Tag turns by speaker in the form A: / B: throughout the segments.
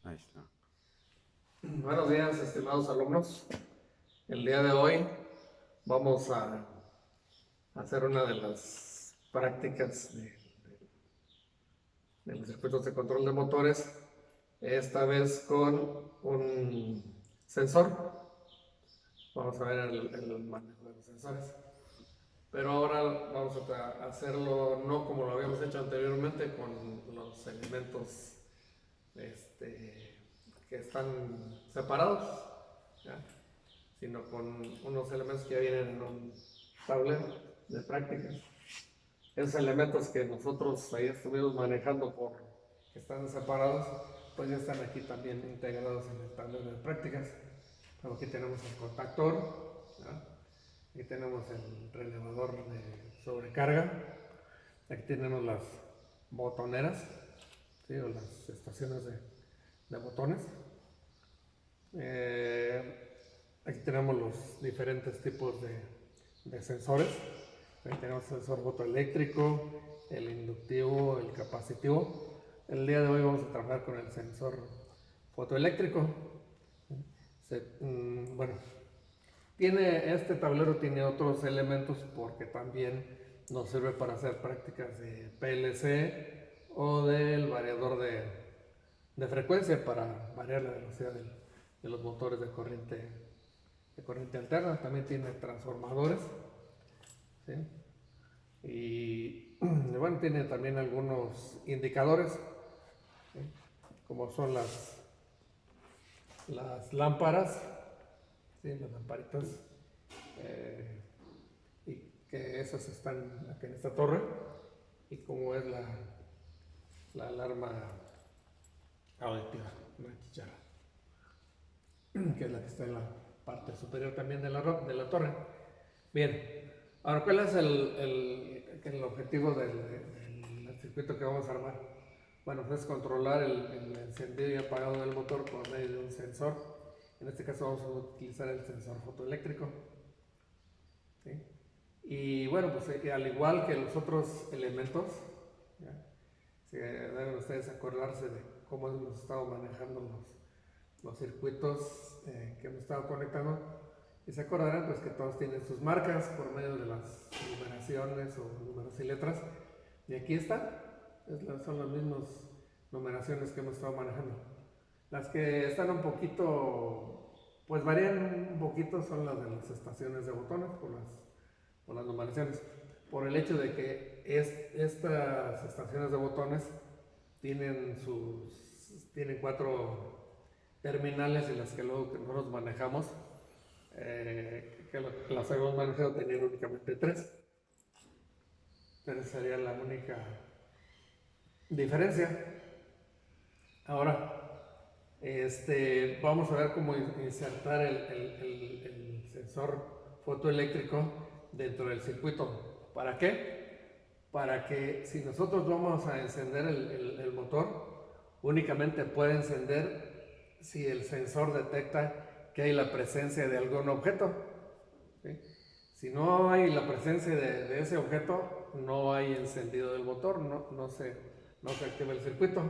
A: Ahí está.
B: Buenos días, estimados alumnos. El día de hoy vamos a hacer una de las prácticas de los circuitos de control de motores, esta vez con un sensor. Vamos a ver el manejo de los sensores. Pero ahora vamos a hacerlo no como lo habíamos hecho anteriormente, con los elementos que están separados, ¿ya? Sino con unos elementos que vienen en un tablero de prácticas. Esos elementos que nosotros ahí estuvimos manejando que están separados, pues ya están aquí también integrados en el tablero de prácticas. Aquí tenemos el contactor, ¿no? Aquí tenemos el relevador de sobrecarga, aquí tenemos las botoneras, ¿sí? O las estaciones de botones. Aquí tenemos los diferentes tipos de sensores. Aquí tenemos el sensor fotoeléctrico, el inductivo, el capacitivo. El día de hoy vamos a trabajar con el sensor fotoeléctrico. Bueno, este tablero tiene otros elementos porque también nos sirve para hacer prácticas de PLC o del variador de frecuencia para variar la velocidad de los motores de corriente alterna. También tiene transformadores, ¿sí? Y bueno, tiene también algunos indicadores, ¿sí? Como son las lámparas, ¿sí? Las lamparitas, y que esas están aquí en esta torre, y como es la alarma auditiva, una chicharra, que es la que está en la parte superior también de la torre. Bien, ahora, ¿cuál es el objetivo del circuito que vamos a armar? Bueno, pues es controlar el encendido y apagado del motor por medio de un sensor. En este caso vamos a utilizar el sensor fotoeléctrico, ¿sí? Y bueno, pues al igual que los otros elementos, ¿ya? Deben ustedes acordarse de cómo hemos estado manejando los circuitos que hemos estado conectando, y se acordarán pues que todos tienen sus marcas por medio de las numeraciones o números y letras, y aquí están, son las mismas numeraciones que hemos estado manejando. Las que están un poquito, pues varían un poquito, son las de las estaciones de botones por las numeraciones, por el hecho de que estas estaciones de botones tienen 4 terminales, en las que luego que nosotros manejamos, que las habíamos manejado tenían únicamente 3. Entonces sería la única diferencia. Ahora, vamos a ver cómo insertar el sensor fotoeléctrico dentro del circuito. ¿Para qué? Para que si nosotros vamos a encender el motor, únicamente puede encender si el sensor detecta que hay la presencia de algún objeto, ¿sí? Si no hay la presencia de ese objeto, no hay encendido del motor, no se activa el circuito.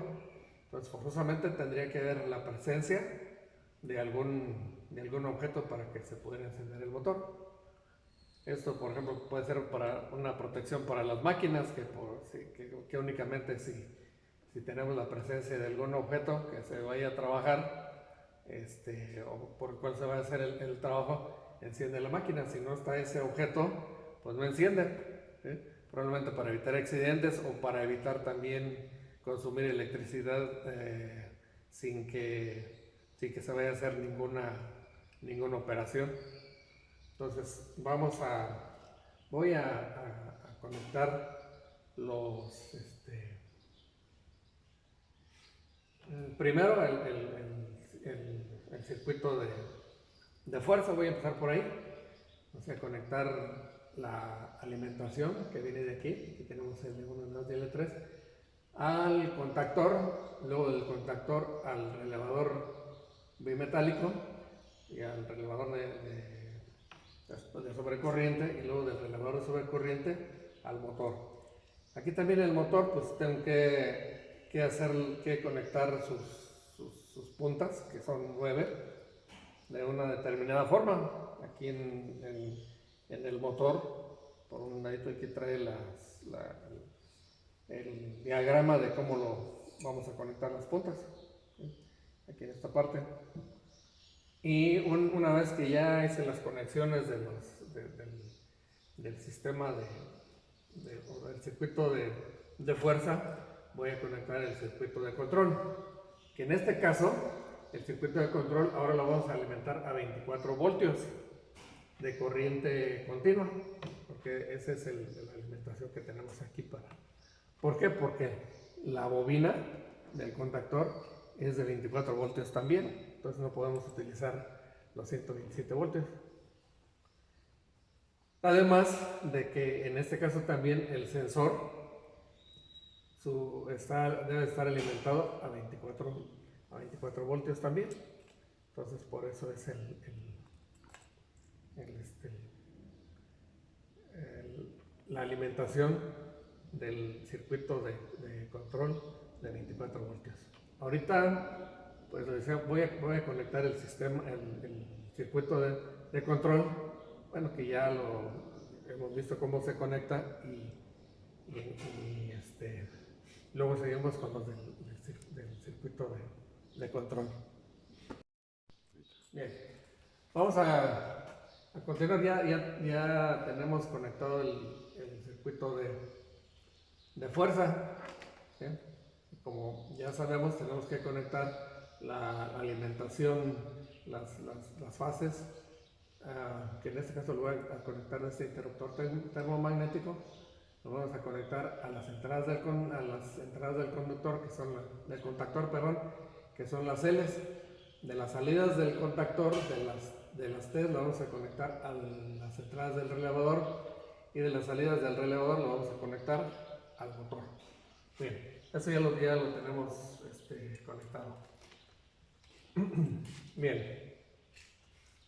B: Entonces, forzosamente tendría que haber la presencia de algún objeto para que se pudiera encender el motor. Esto, por ejemplo, puede ser para una protección para las máquinas, que únicamente si tenemos la presencia de algún objeto que se vaya a trabajar, o por el cual se va a hacer el trabajo, enciende la máquina. Si no está ese objeto, pues no enciende, ¿sí? Probablemente para evitar accidentes o para evitar también consumir electricidad sin que se vaya a hacer ninguna operación. Entonces voy a conectar primero el circuito de fuerza. Voy a empezar por ahí. Vamos a conectar la alimentación que viene de aquí. Aquí tenemos el L1, L2 y L3 al contactor, luego del contactor al relevador bimetálico y al relevador de sobrecorriente, y luego del relevador de sobrecorriente al motor. Aquí también el motor, pues tengo que conectar sus sus puntas, que son 9, de una determinada forma. Aquí en el motor, por un ladito aquí trae el diagrama de cómo lo vamos a conectar las puntas, ¿sí? Aquí en esta parte. Y una vez que ya hice las conexiones del sistema o del circuito de fuerza, voy a conectar el circuito de control, que en este caso el circuito de control ahora lo vamos a alimentar a 24 voltios de corriente continua, porque esa es la alimentación que tenemos aquí ¿por qué? Porque la bobina del contactor es de 24 voltios también, entonces no podemos utilizar los 127 voltios. Además de que en este caso también el sensor debe estar alimentado a 24 voltios también. Entonces por eso es la alimentación del circuito de control de 24 voltios. Ahorita, pues les decía, voy a conectar el circuito de control, bueno, que ya lo hemos visto cómo se conecta y luego seguimos con los del circuito de control. Bien, vamos a continuar. Ya tenemos conectado el circuito de fuerza, ¿sí? Como ya sabemos, tenemos que conectar la alimentación, las fases, que en este caso lo voy a conectar a este interruptor termomagnético. Lo vamos a conectar a las entradas del conductor, del contactor, perdón, que son las L's. De las salidas del contactor, de las T, lo vamos a conectar a las entradas del relevador, y de las salidas del relevador lo vamos a conectar al motor. Bien, eso ya lo tenemos conectado. Bien,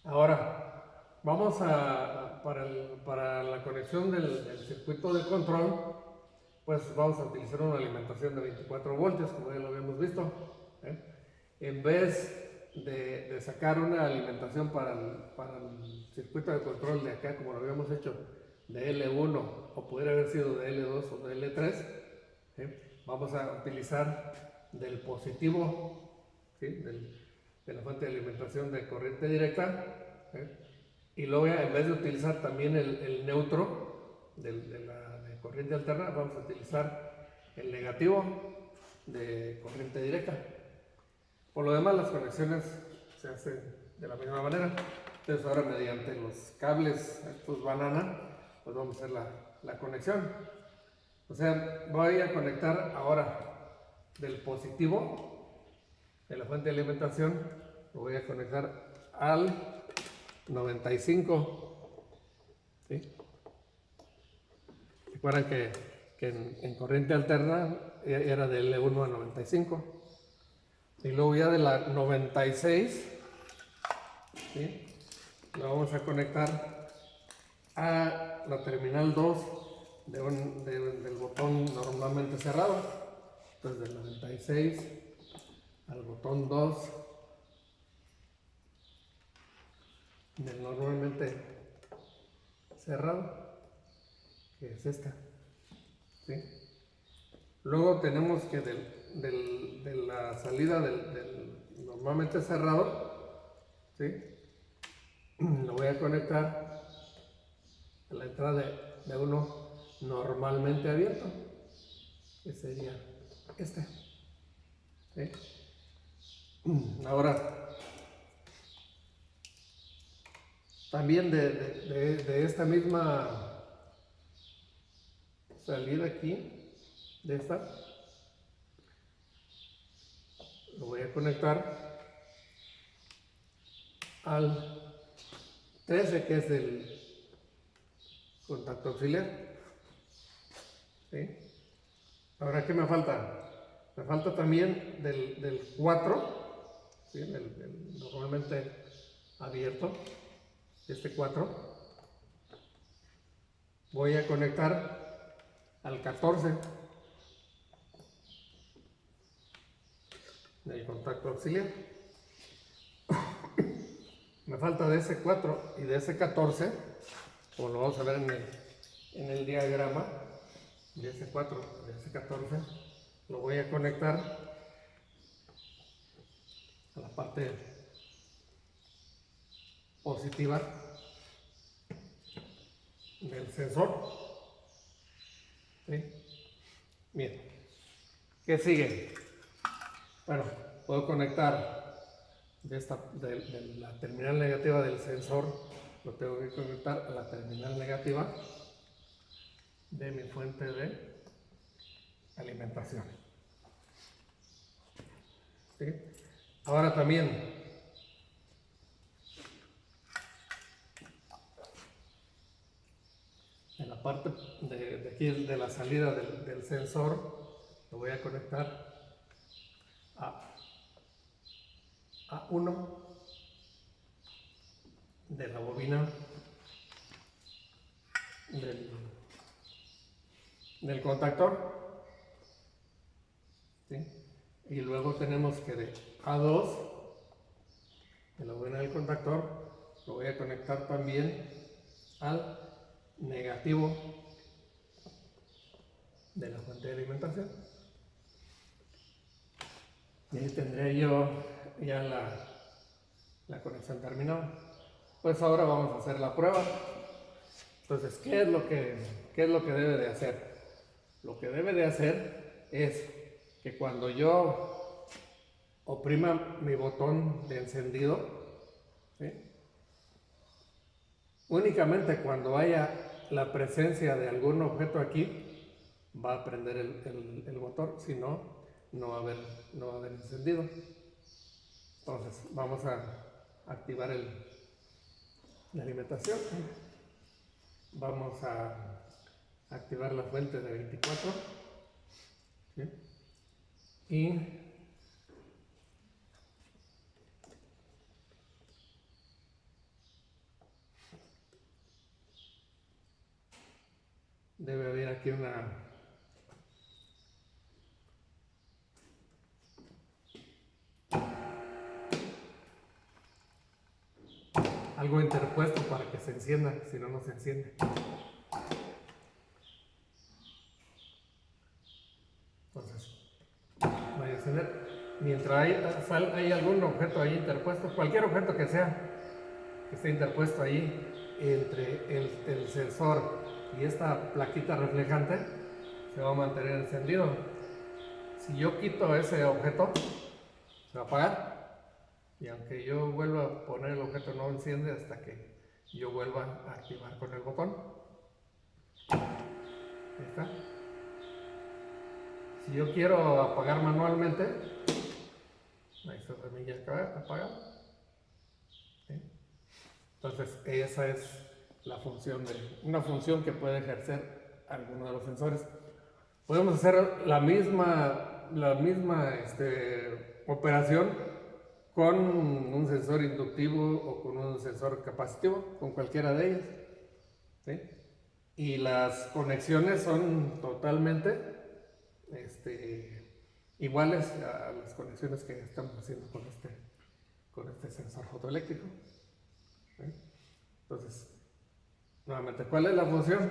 B: ahora vamos para la conexión del circuito de control, pues vamos a utilizar una alimentación de 24 voltios, como ya lo habíamos visto, ¿eh? En vez de sacar una alimentación para el circuito de control de acá, como lo habíamos hecho, de L1, o pudiera haber sido de L2 o de L3, ¿sí? Vamos a utilizar del positivo, ¿sí? de la fuente de alimentación de corriente directa, ¿sí? Y luego ya, en vez de utilizar también el neutro de corriente alterna, vamos a utilizar el negativo de corriente directa. Por lo demás, las conexiones se hacen de la misma manera. Entonces ahora, mediante los cables estos banana, pues vamos a hacer la conexión. O sea, voy a conectar ahora del positivo de la fuente de alimentación, lo voy a conectar al 95. ¿Sí? Recuerden que en corriente alterna era de L1 a 95. Y luego ya de la 96, ¿sí? Lo vamos a conectar a la terminal 2 del botón normalmente cerrado. Entonces del 96 al botón 2 del normalmente cerrado, que es esta, ¿sí? Luego tenemos que de la salida del normalmente cerrado, ¿sí? Lo voy a conectar a la entrada de uno normalmente abierto, que sería este, ¿sí? Ahora, también de esta misma salida aquí, de esta, lo voy a conectar al 13, que es el contacto auxiliar, ¿sí? Ahora, ¿qué me falta? Me falta también del 4, ¿sí? Del normalmente abierto, este 4. Voy a conectar al 14. del contacto auxiliar. Me falta DS4 y DS14, como lo vamos a ver en el diagrama. DS4 y DS14 lo voy a conectar a la parte positiva del sensor. ¿Sí? Bien, ¿qué sigue? Bueno, puedo conectar de la terminal negativa del sensor, lo tengo que conectar a la terminal negativa de mi fuente de alimentación. ¿Sí? Ahora también en la parte de aquí de la salida del sensor lo voy a conectar a uno de la bobina del contactor, ¿sí? Y luego tenemos que de A2 de la bobina del contactor lo voy a conectar también al negativo de la fuente de alimentación, y ahí tendré yo ya la conexión terminada. Pues ahora vamos a hacer la prueba. Entonces, ¿qué es lo que debe de hacer? Lo que debe de hacer es que cuando yo oprima mi botón de encendido, ¿sí?, únicamente cuando haya la presencia de algún objeto aquí va a prender el motor, si no, no va a haber encendido. Entonces vamos a activar la alimentación. Vamos a activar la fuente de 24, ¿sí?, y debe haber aquí algo interpuesto para que se encienda, si no, no se enciende. Entonces, voy a encender. Mientras hay algún objeto ahí interpuesto, cualquier objeto que esté interpuesto ahí entre el sensor y esta plaquita reflejante, se va a mantener encendido. Si yo quito ese objeto, se va a apagar. Y aunque yo vuelva a poner el objeto, no enciende hasta que yo vuelva a activar con el botón. Ahí está. Si yo quiero apagar manualmente, ahí está también ya apagado. ¿Sí? Entonces esa es una función que puede ejercer alguno de los sensores. Podemos hacer la misma operación con un sensor inductivo o con un sensor capacitivo, con cualquiera de ellos, ¿sí? Y las conexiones son totalmente iguales a las conexiones que estamos haciendo con este sensor fotoeléctrico, ¿sí? Entonces, nuevamente, ¿cuál es la función?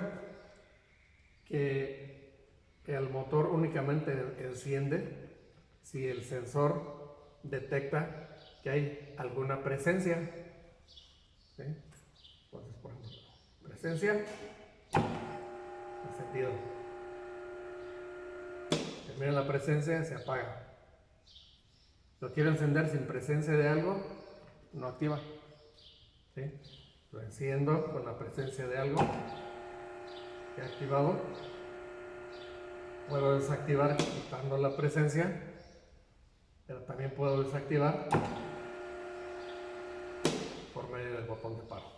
B: Que el motor únicamente enciende si el sensor detecta que hay alguna presencia, ¿sí? Entonces, por ejemplo, presencia, encendido. Termina la presencia, se apaga. Lo quiero encender sin presencia de algo, no activa, ¿sí? Lo enciendo con la presencia de algo que he activado. Puedo desactivar quitando la presencia, pero también puedo desactivar por medio del botón de paro.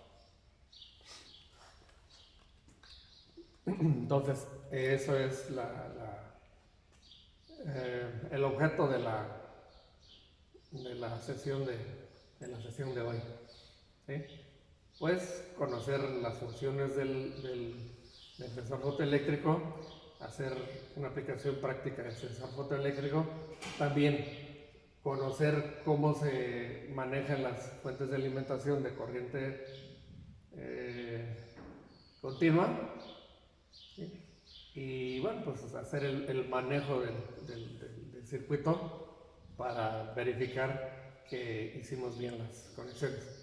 B: Entonces, eso es el objeto de la sesión de hoy, ¿sí? Pues conocer las funciones del sensor fotoeléctrico, hacer una aplicación práctica del sensor fotoeléctrico, también conocer cómo se manejan las fuentes de alimentación de corriente continua, ¿sí? Y bueno, pues hacer el manejo del circuito para verificar que hicimos bien las conexiones.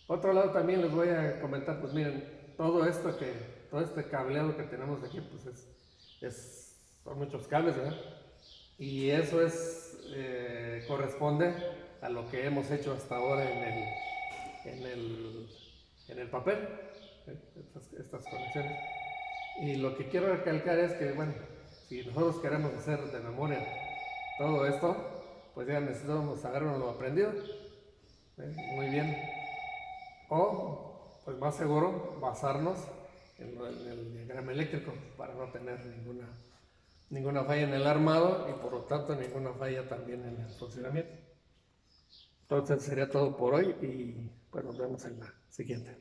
B: Otro lado también les voy a comentar, pues miren, todo este cableado que tenemos aquí, pues son muchos cables, ¿verdad? Y eso corresponde a lo que hemos hecho hasta ahora en el papel, estas conexiones. Y lo que quiero recalcar es que, bueno, si nosotros queremos hacer de memoria todo esto, pues ya necesitamos haberlo aprendido, muy bien. O, pues más seguro, basarnos en el diagrama eléctrico para no tener ninguna falla en el armado y por lo tanto ninguna falla también en el funcionamiento. Entonces sería todo por hoy y pues nos vemos en la siguiente.